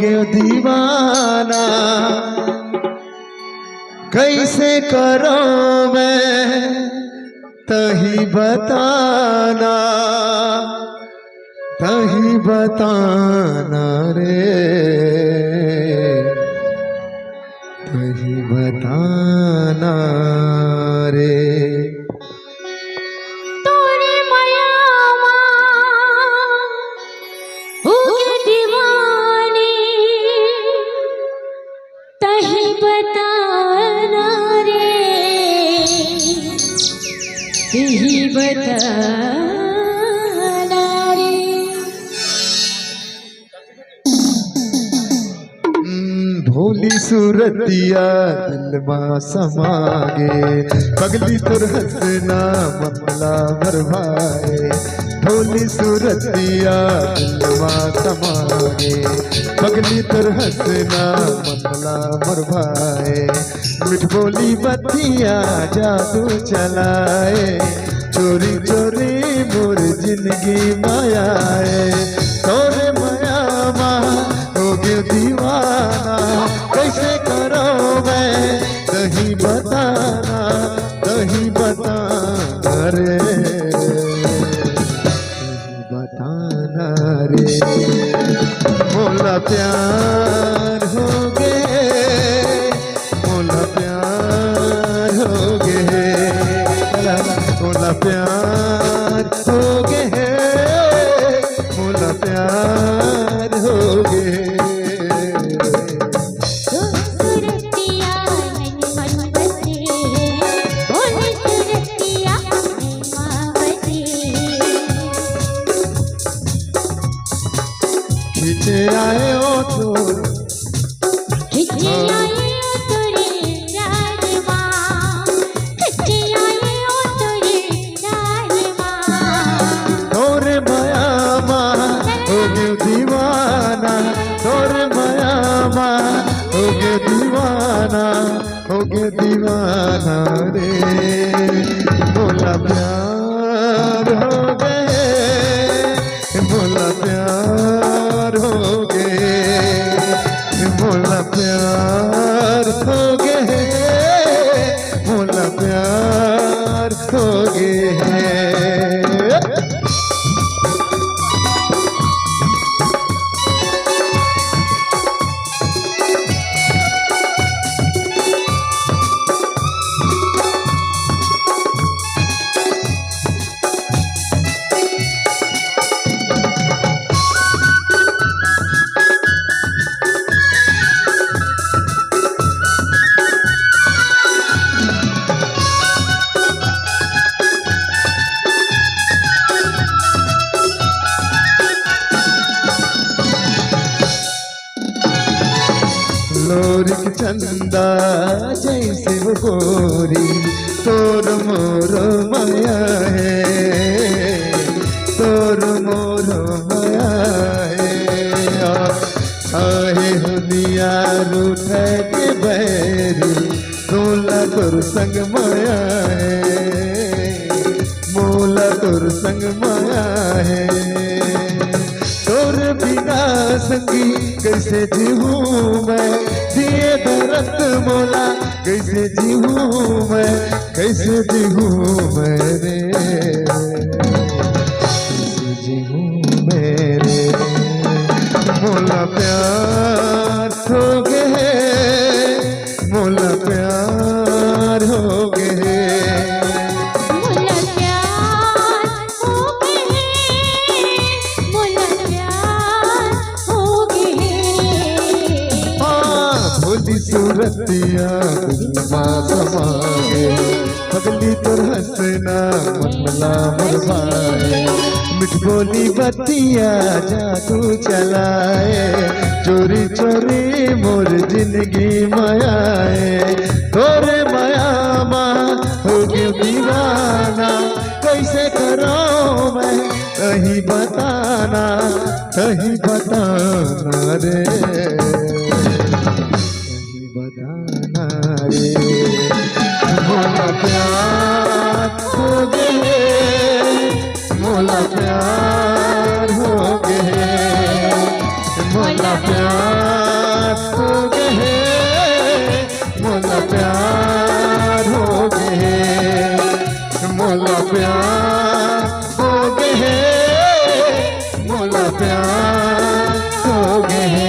गयो दीवाना, कैसे करो मैं तही बताना, तही बताना रे, तही बताना रे। ही बताना रे। भोली सूरतिया दिल मां समागे, पगली तुर हंसना ममला भरवाए। भोली सूरतिया दिल मां समागे, पगली तुर हंसना ममला भरवाए। मिठ बोली बतिया जादू चलाए, चोरी चोरी मोर जिंदगी मायाए। तोरे माया माँ हो गयो दीवाना, कैसे करो मैं कहीं बताना, कहीं बताना रे, कहीं बताना रे। मोला प्यार हो गए, मोला प्यार हो गए, मोला प्यार हो गए, मोला प्यार हो गए। खींचे आए ओ तो, खींचे आए ओ तोरे राजमा, खींचे आए ओ तोरे राजमा। तोरे माया माँ हो गयो दीवाना, तोरे माया माँ हो गयो दीवाना, हो गयो दीवाना रे। मोला प्यार हो गए, मोला प्यार हो गए, मोला प्यार हो गए, मोला प्यार हो गए। लोरिक चंदा जैसे वो गोरी, तोर मोर माया है, तोर मोर माया है। आए हुनिया रूठ के बैरी, मोला तोर संग माया है, मोला तोर संग माया है। तोर बिना संगी कैसे जीऊँ मैं, दिए दरद मोला कैसे जीऊँ मैं, कैसे जीऊँ मैं रे, कैसे जीऊँ मैं रे। मोला प्यार हो गए, मोला प्यार हो गए, सूरतिया दिल मां समागे, पगली तुर हंसना ममला भरवाए। मिठ बोली बतिया जादू चलाए, चोरी चोरी मोर जिंदगी मायाए। तोरे माया माँ हो गयो दीवाना, कैसे करो मैं कहीं बताना, कहीं बताना रे, बताना रे। मोला प्यार हो गए, मोला प्यार हो गए, मोला प्यार लोग हैं